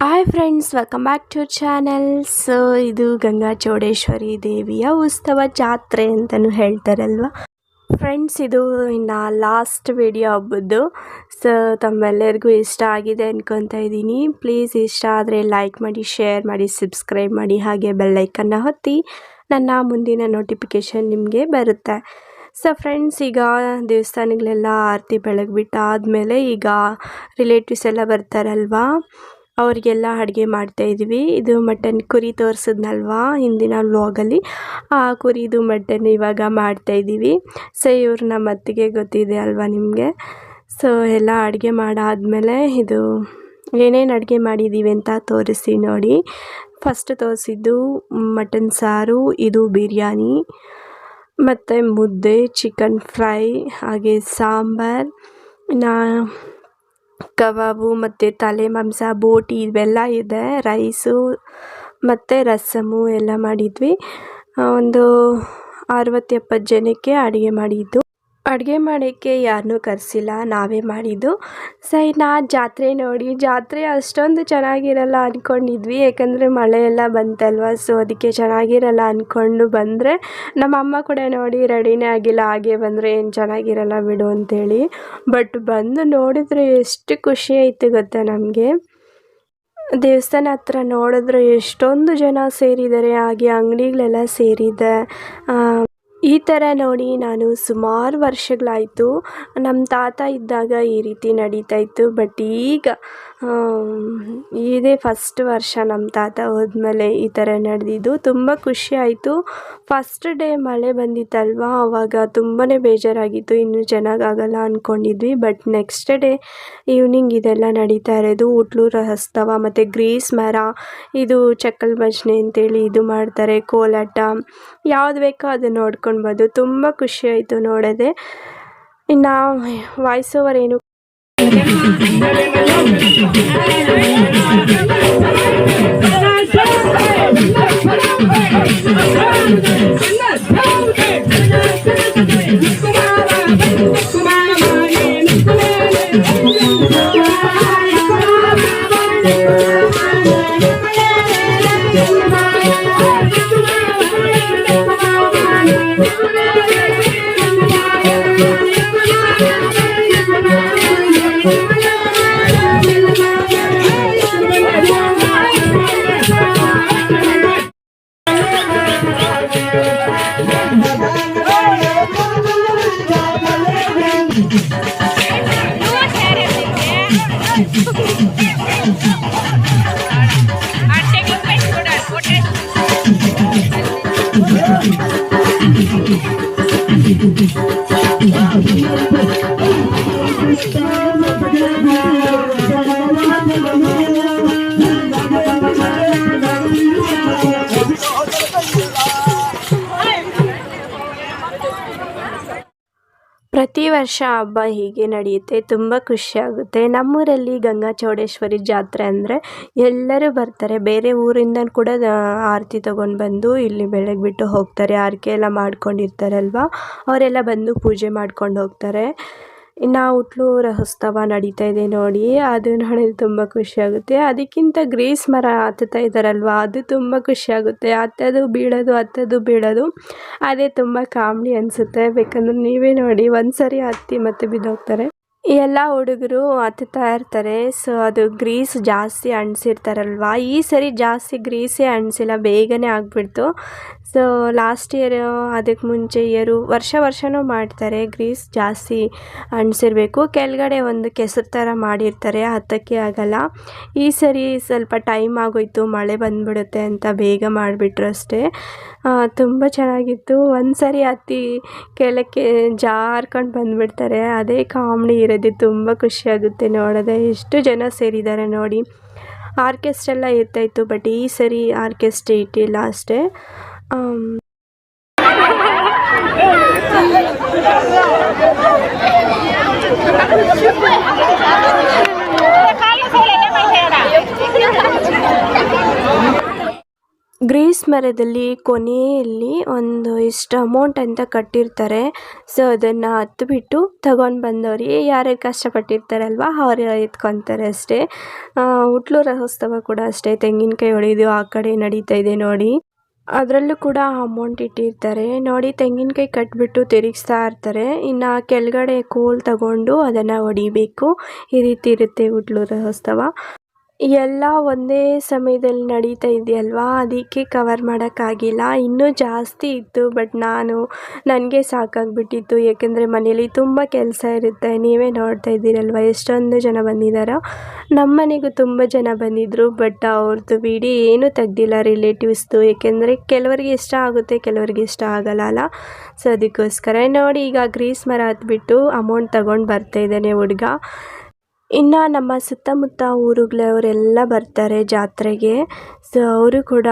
Hi friends, welcome back to channel. So ಇದು ಗಂಗಾ ಚೌಡೇಶ್ವರಿ ದೇವಿಯ ಉತ್ಸವ ಜಾತ್ರೆ ಅಂತಲೂ ಹೇಳ್ತಾರಲ್ವ ಫ್ರೆಂಡ್ಸ್. ಇದು ಇನ್ನು ಲಾಸ್ಟ್ ವಿಡಿಯೋ ಹಬ್ಬದ್ದು. ಸೊ ತಮ್ಮೆಲ್ಲರಿಗೂ ಇಷ್ಟ ಆಗಿದೆ ಅನ್ಕೊತಾ ಇದ್ದೀನಿ. ಪ್ಲೀಸ್ ಇಷ್ಟ ಆದರೆ ಲೈಕ್ ಮಾಡಿ, ಶೇರ್ ಮಾಡಿ, ಸಬ್ಸ್ಕ್ರೈಬ್ ಮಾಡಿ, ಹಾಗೆ ಬೆಲ್ಲೈಕನ್ನ ಒತ್ತಿ. ನನ್ನ ಮುಂದಿನ ನೋಟಿಫಿಕೇಷನ್ ನಿಮಗೆ ಬರುತ್ತೆ. ಸೊ ಫ್ರೆಂಡ್ಸ್, ಈಗ ದೇವಸ್ಥಾನಗಳೆಲ್ಲ ಆರತಿ ಬೆಳಗ್ಬಿಟ್ಟು ಆದಮೇಲೆ ಈಗ ರಿಲೇಟಿವ್ಸ್ ಎಲ್ಲ ಬರ್ತಾರಲ್ವಾ, ಅವರಿಗೆಲ್ಲ ಅಡುಗೆ ಮಾಡ್ತಾಯಿದ್ವಿ. ಇದು ಮಟನ್ ಕುರಿ ತೋರಿಸಿದ್ನಲ್ವಾ ಹಿಂದಿನ ವ್ಲಾಗಲ್ಲಿ, ಆ ಕುರಿದು ಮಟನ್ ಇವಾಗ ಮಾಡ್ತಾಯಿದ್ದೀವಿ. ಸೊ ಇವ್ರು ನಮ್ಮ ಅತ್ತಿಗೆ ಗೊತ್ತಿದೆ ಅಲ್ವಾ ನಿಮಗೆ. ಸೊ ಎಲ್ಲ ಅಡುಗೆ ಮಾಡಾದಮೇಲೆ ಇದು ಏನೇನು ಅಡುಗೆ ಮಾಡಿದ್ದೀವಿ ಅಂತ ತೋರಿಸಿ ನೋಡಿ. ಫಸ್ಟ್ ತೋರಿಸಿದ್ದು ಮಟನ್ ಸಾರು, ಇದು ಬಿರಿಯಾನಿ, ಮತ್ತು ಮುದ್ದೆ, ಚಿಕನ್ ಫ್ರೈ, ಹಾಗೆ ಸಾಂಬಾರು, ಕಬಾಬು ಮತ್ತು ತಲೆ ಮಾಂಸ, ಬೋಟಿ ಇವೆಲ್ಲ ಇದೆ, ರೈಸು ಮತ್ತು ರಸಮು ಎಲ್ಲ ಮಾಡಿದ್ವಿ. ಒಂದು 60-70 ಜನಕ್ಕೆ ಅಡುಗೆ ಮಾಡಿದ್ದು. ಅಡುಗೆ ಮಾಡೋಕ್ಕೆ ಯಾರನ್ನೂ ಕರೆಸಿಲ್ಲ, ನಾವೇ ಮಾಡಿದ್ದು. ಸೊ ಇನ್ನು ಜಾತ್ರೆ ನೋಡಿ, ಜಾತ್ರೆ ಅಷ್ಟೊಂದು ಚೆನ್ನಾಗಿರಲ್ಲ ಅಂದ್ಕೊಂಡಿದ್ವಿ, ಯಾಕಂದರೆ ಮಳೆ ಎಲ್ಲ ಬಂತಲ್ವ. ಸೊ ಅದಕ್ಕೆ ಚೆನ್ನಾಗಿರಲ್ಲ ಅಂದ್ಕೊಂಡು ಬಂದರೆ ನಮ್ಮಮ್ಮ ಕೂಡ ನೋಡಿ ರೆಡಿನೇ ಆಗಿಲ್ಲ, ಹಾಗೆ ಬಂದರೆ ಏನು ಚೆನ್ನಾಗಿರಲ್ಲ ಬಿಡು ಅಂತೇಳಿ. ಬಟ್ ಬಂದು ನೋಡಿದ್ರೆ ಎಷ್ಟು ಖುಷಿ ಆಯಿತು ಗೊತ್ತಾ ನಮಗೆ. ದೇವಸ್ಥಾನ ಹತ್ರ ನೋಡಿದ್ರೆ ಎಷ್ಟೊಂದು ಜನ ಸೇರಿದ್ದಾರೆ, ಹಾಗೆ ಅಂಗಡಿಗಳೆಲ್ಲ ಸೇರಿದೆ. ಈ ಥರ ನೋಡಿ ನಾನು ಸುಮಾರು ವರ್ಷಗಳಾಯಿತು. ನಮ್ಮ ತಾತ ಇದ್ದಾಗ ಈ ರೀತಿ ನಡೀತಾಯಿತ್ತು. ಬಟ್ ಈಗ ಇದೇ ಫಸ್ಟ್ ವರ್ಷ ನಮ್ಮ ತಾತ ಹೋದ್ಮೇಲೆ ಈ ಥರ ನಡೆದಿದ್ದು. ತುಂಬ ಖುಷಿ ಆಯಿತು. ಫಸ್ಟ್ ಡೇ ಮಳೆ ಬಂದಿತ್ತಲ್ವ, ಆವಾಗ ತುಂಬಾ ಬೇಜಾರಾಗಿತ್ತು, ಇನ್ನೂ ಚೆನ್ನಾಗಾಗಲ್ಲ ಅಂದ್ಕೊಂಡಿದ್ವಿ. ಬಟ್ ನೆಕ್ಸ್ಟ್ ಡೇ ಈವ್ನಿಂಗ್ ಇದೆಲ್ಲ ನಡೀತಾ ಇರೋದು. ಉಟ್ಲೂರು ರಹಸ್ತವ ಮತ್ತು ಗ್ರೀಸ್ ಮರ, ಇದು ಚಕ್ಕಲ್ ಭಜನೆ ಅಂತೇಳಿ ಇದು ಮಾಡ್ತಾರೆ, ಕೋಲಾಟ, ಯಾವ್ದು ಬೇಕೋ ಅದು ನೋಡ್ಕೊಳ್ಬೋದು. ತುಂಬ ಖುಷಿ ಆಯಿತು ನೋಡೋದೆ. ಇನ್ನು ವಾಯ್ಸ್ ಓವರ್ ಏನು ಪ್ರತಿ ವರ್ಷ ಹಬ್ಬ ಹೀಗೆ ನಡೆಯುತ್ತೆ. ತುಂಬ ಖುಷಿಯಾಗುತ್ತೆ. ನಮ್ಮೂರಲ್ಲಿ ಗಂಗಾ ಚೌಡೇಶ್ವರಿ ಜಾತ್ರೆ ಅಂದರೆ ಎಲ್ಲರೂ ಬರ್ತಾರೆ. ಬೇರೆ ಊರಿಂದ ಕೂಡ ಆರತಿ ತೊಗೊಂಡು ಬಂದು ಇಲ್ಲಿ ಬೆಳಗ್ಬಿಟ್ಟು ಹೋಗ್ತಾರೆ. ಆರಕೆ ಎಲ್ಲ ಮಾಡ್ಕೊಂಡಿರ್ತಾರಲ್ವ, ಅವರೆಲ್ಲ ಬಂದು ಪೂಜೆ ಮಾಡ್ಕೊಂಡು ಹೋಗ್ತಾರೆ. ಇನ್ನು ಉಟ್ಲೂರು ರಹಸ್ತವ ನಡೀತಾ ಇದೆ ನೋಡಿ, ಅದು ನೋಡಿದ್ರೆ ತುಂಬ ಖುಷಿಯಾಗುತ್ತೆ. ಅದಕ್ಕಿಂತ ಗ್ರೀಸ್ ಮರ ಹತ್ತುತ್ತಾ ಇದ್ದಾರಲ್ವ, ಅದು ತುಂಬ ಖುಷಿಯಾಗುತ್ತೆ. ಹತ್ತೋದು ಬೀಳೋದು, ಹತ್ತೋದು ಬೀಳೋದು, ಅದೇ ತುಂಬ ಕಾಮಿಡಿ ಅನಿಸುತ್ತೆ. ಬೇಕಂದ್ರೆ ನೀವೇ ನೋಡಿ, ಒಂದು ಸರಿ ಹತ್ತಿ ಮತ್ತೆ ಬಿದ್ದೋಗ್ತಾರೆ. ಎಲ್ಲ ಹುಡುಗರು ಹತ್ತುತ್ತಾ ಇರ್ತಾರೆ. ಸೊ ಅದು ಗ್ರೀಸ್ ಜಾಸ್ತಿ ಅಂಟಿಸಿರ್ತಾರಲ್ವ, ಈ ಸರಿ ಜಾಸ್ತಿ ಗ್ರೀಸೇ ಅಂಟಿಸಿಲ್ಲ, ಬೇಗನೆ ಆಗಿಬಿಡ್ತು. ಸೊ ಲಾಸ್ಟ್ ಇಯರ್, ಅದಕ್ಕೆ ಮುಂಚೆ ಇಯರು, ವರ್ಷನೂ ಮಾಡ್ತಾರೆ. ಗ್ರೀಸ್ ಜಾಸ್ತಿ ಅಂಟಿಸಿರ್ಬೇಕು, ಕೆಳಗಡೆ ಒಂದು ಕೆಸರು ಥರ ಮಾಡಿರ್ತಾರೆ, ಹತ್ತಕ್ಕೆ ಆಗಲ್ಲ. ಈ ಸರಿ ಸ್ವಲ್ಪ ಟೈಮ್ ಆಗೋಯ್ತು, ಮಳೆ ಬಂದುಬಿಡುತ್ತೆ ಅಂತ ಬೇಗ ಮಾಡಿಬಿಟ್ರು ಅಷ್ಟೇ. ತುಂಬ ಚೆನ್ನಾಗಿತ್ತು. ಒಂದು ಸರಿ ಹತ್ತಿ ಕೆಳಕ್ಕೆ ಜಾರ್ಕೊಂಡು ಬಂದುಬಿಡ್ತಾರೆ, ಅದೇ ಕಾಮಿಡಿ ಇರೋದು. ತುಂಬ ಖುಷಿಯಾಗುತ್ತೆ ನೋಡೋದೆ. ಎಷ್ಟು ಜನ ಸೇರಿದ್ದಾರೆ ನೋಡಿ. ಆರ್ಕೆಸ್ಟ್ರಾ ಎಲ್ಲ ಇರ್ತಾಯಿತ್ತು, ಬಟ್ ಈ ಸರಿ ಆರ್ಕೆಸ್ಟ್ರಾ ಇಟ್ಟಿಲ್ಲ ಅಷ್ಟೇ. ಗ್ರೀಸ್ ಮರದಲ್ಲಿ ಕೊನೆಯಲ್ಲಿ ಒಂದು ಇಷ್ಟು ಅಮೌಂಟ್ ಅಂತ ಕಟ್ಟಿರ್ತಾರೆ. ಸೊ ಅದನ್ನು ಹತ್ಬಿಟ್ಟು ತಗೊಂಡು ಬಂದವ್ರಿಗೆ ಯಾರ್ಯಾರು ಕಷ್ಟಪಟ್ಟಿರ್ತಾರಲ್ವ ಅವ್ರು ಎತ್ಕೊತಾರೆ ಅಷ್ಟೇ. ಉಟ್ಲು ರಥೋತ್ಸವ ಕೂಡ ಅಷ್ಟೇ, ತೆಂಗಿನಕಾಯಿ ಹೊಡೆಯೋದು ಆ ಕಡೆ ನಡೀತಾ ಇದೆ ನೋಡಿ. ಅದರಲ್ಲೂ ಕೂಡ ಅಮೌಂಟ್ ಇಟ್ಟಿರ್ತಾರೆ ನೋಡಿ. ತೆಂಗಿನಕಾಯಿ ಕಟ್ಬಿಟ್ಟು ತಿರುಗಿಸ್ತಾ ಇರ್ತಾರೆ. ಇನ್ನು ಕೆಳಗಡೆ ಕೋಲ್ ತಗೊಂಡು ಅದನ್ನು ಹೊಡಿಬೇಕು. ಈ ರೀತಿ ಇರುತ್ತೆ ಉಟ್ಲು ರಥೋತ್ಸವ. ಎಲ್ಲ ಒಂದೇ ಸಮಯದಲ್ಲಿ ನಡೀತಾ ಇದೆಯಲ್ವಾ, ಅದಕ್ಕೆ ಕವರ್ ಮಾಡೋಕ್ಕಾಗಿಲ್ಲ. ಇನ್ನೂ ಜಾಸ್ತಿ ಇತ್ತು ಬಟ್ ನನಗೆ ಸಾಕಾಗ್ಬಿಟ್ಟಿತ್ತು. ಏಕೆಂದರೆ ಮನೇಲಿ ತುಂಬ ಕೆಲಸ ಇರುತ್ತೆ. ನೀವೇ ನೋಡ್ತಾ ಇದ್ದೀರಲ್ವ ಎಷ್ಟೊಂದು ಜನ ಬಂದಿದ್ದಾರೋ. ನಮ್ಮ ಮನೆಗೂ ತುಂಬ ಜನ ಬಂದಿದ್ದರು ಬಟ್ ಅವ್ರದ್ದು ವಿಡಿಯೋ ಏನೂ ತೆಗ್ದಿಲ್ಲ ರಿಲೇಟಿವ್ಸ್ದು. ಏಕೆಂದರೆ ಕೆಲವರಿಗೆ ಇಷ್ಟ ಆಗುತ್ತೆ, ಕೆಲವರಿಗೆ ಇಷ್ಟ ಆಗಲ್ಲ ಅಲ್ಲ. ಸೊ ಅದಕ್ಕೋಸ್ಕರ ನೋಡಿ, ಈಗ ಗ್ರೀಸ್ ಮರ ಹತ್ಬಿಟ್ಟು ಅಮೌಂಟ್ ತಗೊಂಡು ಬರ್ತಾ ಇದ್ದಾನೆ ಹುಡುಗ. ಇನ್ನು ನಮ್ಮ ಸುತ್ತಮುತ್ತ ಊರುಗಳವರೆಲ್ಲ ಬರ್ತಾರೆ ಜಾತ್ರೆಗೆ. ಸೊ ಅವರು ಕೂಡ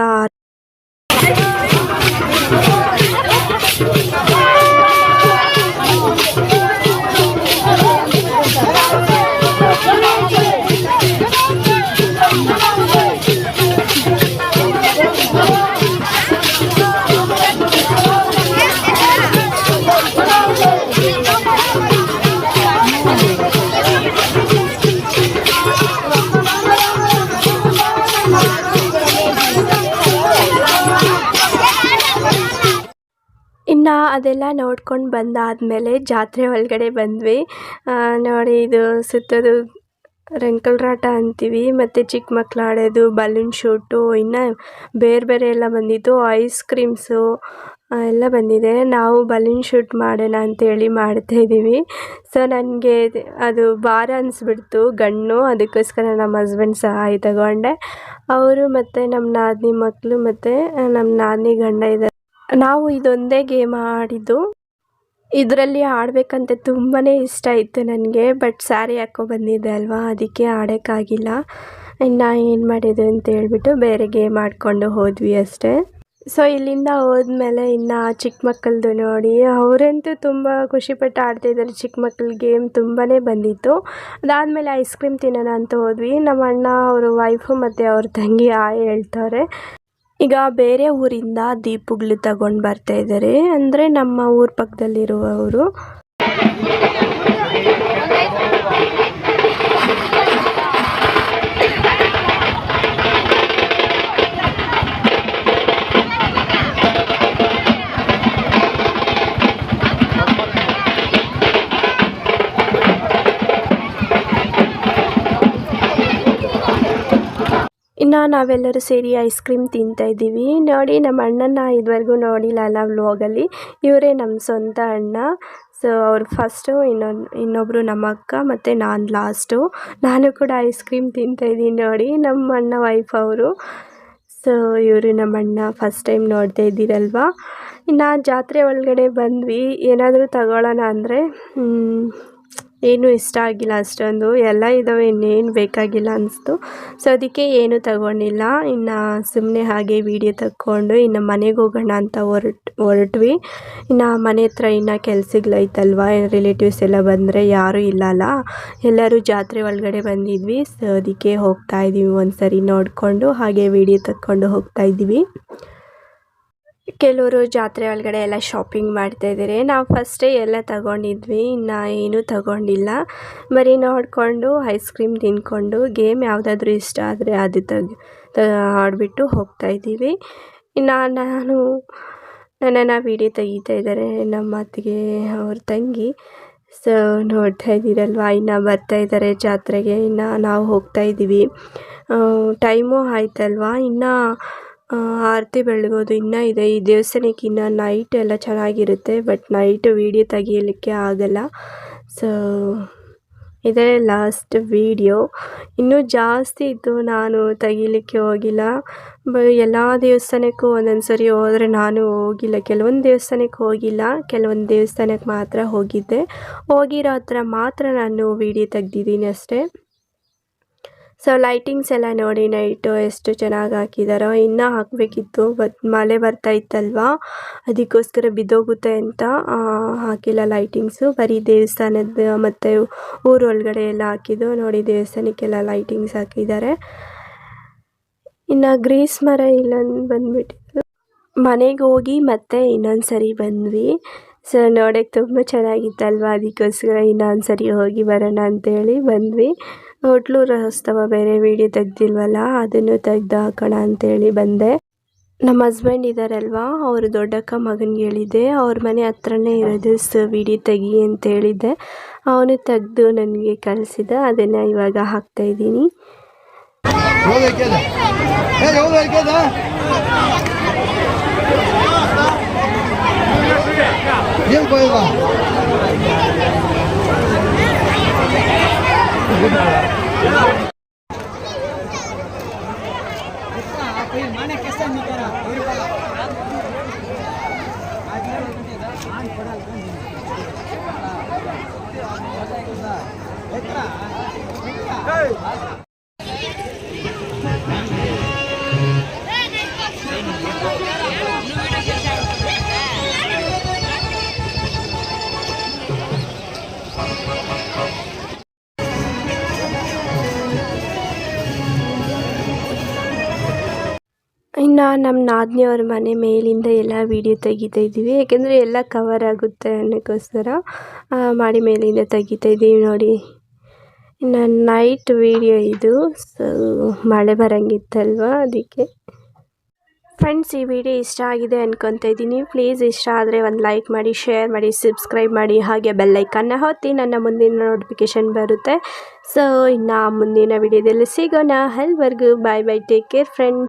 ಅದೆಲ್ಲ ನೋಡ್ಕೊಂಡು ಬಂದಾದಮೇಲೆ ಜಾತ್ರೆ ಒಳಗಡೆ ಬಂದ್ವಿ. ನೋಡಿ, ಇದು ಸುತ್ತೋದು ರಂಕಲ್ ರಾಟ ಅಂತೀವಿ, ಮತ್ತು ಚಿಕ್ಕ ಮಕ್ಳು ಆಡೋದು, ಬಲೂನ್ ಶೂಟು, ಇನ್ನು ಬೇರೆ ಎಲ್ಲ ಬಂದಿತ್ತು. ಐಸ್ ಕ್ರೀಮ್ಸು ಎಲ್ಲ ಬಂದಿದೆ. ನಾವು ಬಲೂನ್ ಶೂಟ್ ಮಾಡೋಣ ಅಂತೇಳಿ ಮಾಡ್ತಾಯಿದ್ದೀವಿ. ಸೊ ನನಗೆ ಅದು ಭಾರ ಅನಿಸ್ಬಿಡ್ತು ಗಣ್ಣು. ಅದಕ್ಕೋಸ್ಕರ ನಮ್ಮ ಹಸ್ಬೆಂಡ್ ಸಹಾಯ ತಗೊಂಡೆ. ಅವರು ಮತ್ತು ನಮ್ಮ ನಾದಿನಿ ಮಕ್ಕಳು ಮತ್ತು ನಮ್ಮ ನಾದಿನಿ ಗಂಡ ಇದ್ದಾರೆ. ನಾವು ಇದೊಂದೇ ಗೇಮ್ ಆಡಿದ್ದು. ಇದರಲ್ಲಿ ಆಡಬೇಕಂತ ತುಂಬಾ ಇಷ್ಟ ಇತ್ತು ನನಗೆ. ಬಟ್ ಸ್ಯಾರಿ ಹಾಕೋ ಬಂದಿದ್ದೆ ಅಲ್ವಾ, ಅದಕ್ಕೆ ಆಡೋಕ್ಕಾಗಿಲ್ಲ. ಇನ್ನು ಏನು ಮಾಡಿದ್ದು ಅಂತ ಹೇಳ್ಬಿಟ್ಟು ಬೇರೆ ಗೇಮ್ ಆಡಿಕೊಂಡು ಹೋದ್ವಿ ಅಷ್ಟೇ. ಸೊ ಇಲ್ಲಿಂದ ಹೋದ್ಮೇಲೆ ಇನ್ನು ಚಿಕ್ಕ ಮಕ್ಕಳದು ನೋಡಿ, ಅವರಂತೂ ತುಂಬ ಖುಷಿಪಟ್ಟು ಆಡ್ತಾಯಿದ್ದಾರೆ. ಚಿಕ್ಕ ಮಕ್ಕಳ ಗೇಮ್ ತುಂಬಾ ಬಂದಿತ್ತು. ಅದಾದಮೇಲೆ ಐಸ್ ಕ್ರೀಮ್ ತಿನ್ನೋಣ ಅಂತ ಹೋದ್ವಿ. ನಮ್ಮ ಅಣ್ಣ, ಅವ್ರ ವೈಫು ಮತ್ತು ಅವ್ರ ತಂಗಿ ಹೇಳ್ತಾರೆ. ಈಗ ಬೇರೆ ಊರಿಂದ ದೀಪಗಳು ತಗೊಂಡು ಬರ್ತಾ ಇದ್ದಾರೆ, ಅಂದರೆ ನಮ್ಮ ಊರ ಪಕ್ಕದಲ್ಲಿರುವವರು. ಇನ್ನು ನಾವೆಲ್ಲರೂ ಸೇರಿ ಐಸ್ ಕ್ರೀಮ್ ತಿಂತಾಯಿದ್ದೀವಿ ನೋಡಿ. ನಮ್ಮ ಅಣ್ಣನ ಇದುವರೆಗೂ ನೋಡಿಲ್ಲ ಅಲ್ಲ ವ್ಲಾಗಲ್ಲಿ. ಇವರೇ ನಮ್ಮ ಸ್ವಂತ ಅಣ್ಣ. ಸೊ ಅವ್ರು ಫಸ್ಟು, ಇನ್ನೊಬ್ಬರು ನಮ್ಮ ಅಕ್ಕ, ಮತ್ತು ನಾನು ಲಾಸ್ಟು. ನಾನು ಕೂಡ ಐಸ್ ಕ್ರೀಮ್ ತಿಂತಾಯಿದ್ದೀನಿ ನೋಡಿ, ನಮ್ಮ ಅಣ್ಣ ವೈಫ್ ಅವರು. ಸೊ ಇವರು ನಮ್ಮ ಅಣ್ಣ. ಫಸ್ಟ್ ಟೈಮ್ ನೋಡ್ತಾ ಇದ್ದೀರಲ್ವ. ಇನ್ನು ಜಾತ್ರೆ ಒಳಗಡೆ ಬಂದ್ವಿ. ಏನಾದರೂ ತಗೊಳ್ಳೋಣ ಅಂದರೆ ಏನೂ ಇಷ್ಟ ಆಗಿಲ್ಲ ಅಷ್ಟೊಂದು. ಎಲ್ಲ ಇದ್ದಾವೆ, ಇನ್ನೇನು ಬೇಕಾಗಿಲ್ಲ ಅನಿಸ್ತು. ಸೊ ಅದಕ್ಕೆ ಏನೂ ತಗೊಂಡಿಲ್ಲ. ಇನ್ನು ಸುಮ್ಮನೆ ಹಾಗೆ ವೀಡಿಯೋ ತಕ್ಕೊಂಡು ಇನ್ನು ಮನೆಗೆ ಹೋಗೋಣ ಅಂತ ಹೊರಟ್ವಿ. ಇನ್ನು ಮನೆ ಹತ್ರ ಇನ್ನು ಕೆಲಸಗಳೈತಲ್ವ, ರಿಲೇಟಿವ್ಸ್ ಎಲ್ಲ ಬಂದರೆ ಯಾರೂ ಇಲ್ಲಲ್ಲ, ಎಲ್ಲರೂ ಜಾತ್ರೆ ಒಳಗಡೆ ಬಂದಿದ್ವಿ. ಸೊ ಅದಕ್ಕೆ ಹೋಗ್ತಾಯಿದ್ದೀವಿ. ಒಂದು ಸರಿ ನೋಡಿಕೊಂಡು ಹಾಗೆ ವೀಡಿಯೋ ತಕ್ಕೊಂಡು ಹೋಗ್ತಾಯಿದ್ದೀವಿ. ಕೆಲವರು ಜಾತ್ರೆ ಒಳಗಡೆ ಎಲ್ಲ ಶಾಪಿಂಗ್ ಮಾಡ್ತಾಯಿದ್ದಾರೆ. ನಾವು ಫಸ್ಟೇ ಎಲ್ಲ ತಗೊಂಡಿದ್ವಿ, ಇನ್ನು ಏನೂ ತಗೊಂಡಿಲ್ಲ. ಬರೀ ನೋಡಿಕೊಂಡು ಐಸ್ ಕ್ರೀಮ್ ತಿಂದ್ಕೊಂಡು ಗೇಮ್ ಯಾವುದಾದ್ರೂ ಇಷ್ಟ ಆದರೆ ಅದು ಆಡಿಬಿಟ್ಟು ಹೋಗ್ತಾಯಿದ್ದೀವಿ. ಇನ್ನು ನನ್ನನ್ನು ವೀಡಿಯೋ ತೆಗಿತಾ ಇದ್ದಾರೆ ನಮ್ಮ ಅತ್ತಿಗೆ ಅವ್ರ ತಂಗಿ. ಸೊ ನೋಡ್ತಾ ಇದ್ದೀರಲ್ವ, ಇನ್ನು ಬರ್ತಾಯಿದ್ದಾರೆ ಜಾತ್ರೆಗೆ. ಇನ್ನು ನಾವು ಹೋಗ್ತಾಯಿದ್ದೀವಿ. ಟೈಮು ಆಯ್ತಲ್ವ, ಇನ್ನು ಆರತಿ ಬೆಳಗೋದು ಇನ್ನೂ ಇದೆ. ಈ ದೇವಸ್ಥಾನಕ್ಕೆ ಇನ್ನು ನೈಟ್ ಎಲ್ಲ ಚೆನ್ನಾಗಿರುತ್ತೆ, ಬಟ್ ನೈಟು ವೀಡಿಯೋ ತೆಗಿಯಲಿಕ್ಕೆ ಆಗಲ್ಲ. ಸೊ ಇದೇ ಲಾಸ್ಟ್ ವೀಡಿಯೋ. ಇನ್ನೂ ಜಾಸ್ತಿ ಇತ್ತು, ನಾನು ತೆಗಿಲಿಕ್ಕೆ ಹೋಗಿಲ್ಲ. ಎಲ್ಲ ದೇವಸ್ಥಾನಕ್ಕೂ ಒಂದೊಂದು ಸರಿ ಹೋದರೆ ನಾನು ಹೋಗಿಲ್ಲ. ಕೆಲವೊಂದು ದೇವಸ್ಥಾನಕ್ಕೆ ಹೋಗಿಲ್ಲ, ಕೆಲವೊಂದು ದೇವಸ್ಥಾನಕ್ಕೆ ಮಾತ್ರ ಹೋಗಿದ್ದೆ. ಹೋಗಿರೋ ಹತ್ರ ಮಾತ್ರ ನಾನು ವೀಡಿಯೋ ತೆಗ್ದಿದ್ದೀನಿ ಅಷ್ಟೇ. ಸೊ ಲೈಟಿಂಗ್ಸ್ ಎಲ್ಲ ನೋಡಿ ನೈಟು ಎಷ್ಟು ಚೆನ್ನಾಗಿ ಹಾಕಿದಾರೋ. ಇನ್ನೂ ಹಾಕಬೇಕಿತ್ತು ಬಟ್ ಮಳೆ ಬರ್ತಾ ಇತ್ತಲ್ವ, ಅದಕ್ಕೋಸ್ಕರ ಬಿದ್ದೋಗುತ್ತೆ ಅಂತ ಹಾಕಿಲ್ಲ ಲೈಟಿಂಗ್ಸು. ಬರೀ ದೇವಸ್ಥಾನದ ಮತ್ತು ಊರೊಳಗಡೆ ಎಲ್ಲ ಹಾಕಿದ್ದು ನೋಡಿ. ದೇವಸ್ಥಾನಕ್ಕೆಲ್ಲ ಲೈಟಿಂಗ್ಸ್ ಹಾಕಿದ್ದಾರೆ. ಇನ್ನು ಗ್ರೀಸ್ ಮರ ಇಲ್ಲೊಂದು ಬಂದ್ಬಿಟ್ಟಿತ್ತು. ಮನೆಗೆ ಹೋಗಿ ಮತ್ತೆ ಇನ್ನೊಂದು ಸರಿ ಬಂದ್ವಿ. ಸೊ ನೋಡೋಕ್ಕೆ ತುಂಬ ಚೆನ್ನಾಗಿತ್ತಲ್ವ, ಅದಕ್ಕೋಸ್ಕರ ಇನ್ನೊಂದು ಸರಿ ಹೋಗಿ ಬರೋಣ ಅಂತೇಳಿ ಬಂದ್ವಿ. ಹೋಟ್ಲು ರಹೋತ್ಸವ ಬೇರೆ ವೀಡಿಯೋ ತೆಗ್ದಿಲ್ವಲ್ಲ, ಅದನ್ನು ತೆಗ್ದು ಹಾಕೋಣ ಅಂತೇಳಿ ಬಂದೆ. ನಮ್ಮ ಹಸ್ಬೆಂಡ್ ಇದ್ದಾರಲ್ವ, ಅವರು ದೊಡ್ಡಕ್ಕ ಮಗನಿಗೆ ಹೇಳಿದ್ದೆ, ಅವ್ರ ಮನೆ ಹತ್ರನೇ ಇರೋದು, ಸೊ ವೀಡಿಯೋ ತೆಗಿ ಅಂತ ಹೇಳಿದ್ದೆ. ಅವನು ತೆಗೆದು ನನಗೆ ಕಳಿಸಿದ, ಅದನ್ನು ಇವಾಗ ಹಾಕ್ತಾಯಿದ್ದೀನಿ. ಇನ್ನು ನಮ್ಮ ನಾದಿನಿಯವ್ರ ಮನೆ ಮೇಲಿಂದ ಎಲ್ಲ ವೀಡಿಯೋ ತೆಗಿತಾ ಇದ್ದೀವಿ, ಯಾಕೆಂದರೆ ಎಲ್ಲ ಕವರ್ ಆಗುತ್ತೆ ಅನ್ನೋಕ್ಕೋಸ್ಕರ ಮಾಡಿ ಮೇಲಿಂದ ತೆಗಿತಾ ಇದ್ದೀವಿ ನೋಡಿ. ಇನ್ನು ನೈಟ್ ವೀಡಿಯೋ ಇದು, ಸೊ ಮಳೆ ಬರೋಂಗಿತ್ತಲ್ವ ಅದಕ್ಕೆ. ಫ್ರೆಂಡ್ಸ್, ಈ ವಿಡಿಯೋ ಇಷ್ಟ ಆಗಿದೆ ಅಂದ್ಕೊತಾ ಇದ್ದೀನಿ. ಪ್ಲೀಸ್ ಇಷ್ಟ ಆದರೆ ಒಂದು ಲೈಕ್ ಮಾಡಿ, ಶೇರ್ ಮಾಡಿ, ಸಬ್ಸ್ಕ್ರೈಬ್ ಮಾಡಿ, ಹಾಗೆ ಬೆಲ್ಲೈಕನ್ನ ಒತ್ತಿ, ನನ್ನ ಮುಂದಿನ ನೋಟಿಫಿಕೇಷನ್ ಬರುತ್ತೆ. ಸೊ ಇನ್ನು ಮುಂದಿನ ವಿಡಿಯೋದಲ್ಲಿ ಸಿಗೋಣ. ಅಲ್ಲಿವರೆಗೂ ಬಾಯ್ ಬಾಯ್, ಟೇಕ್ ಕೇರ್ ಫ್ರೆಂಡ್ಸ್.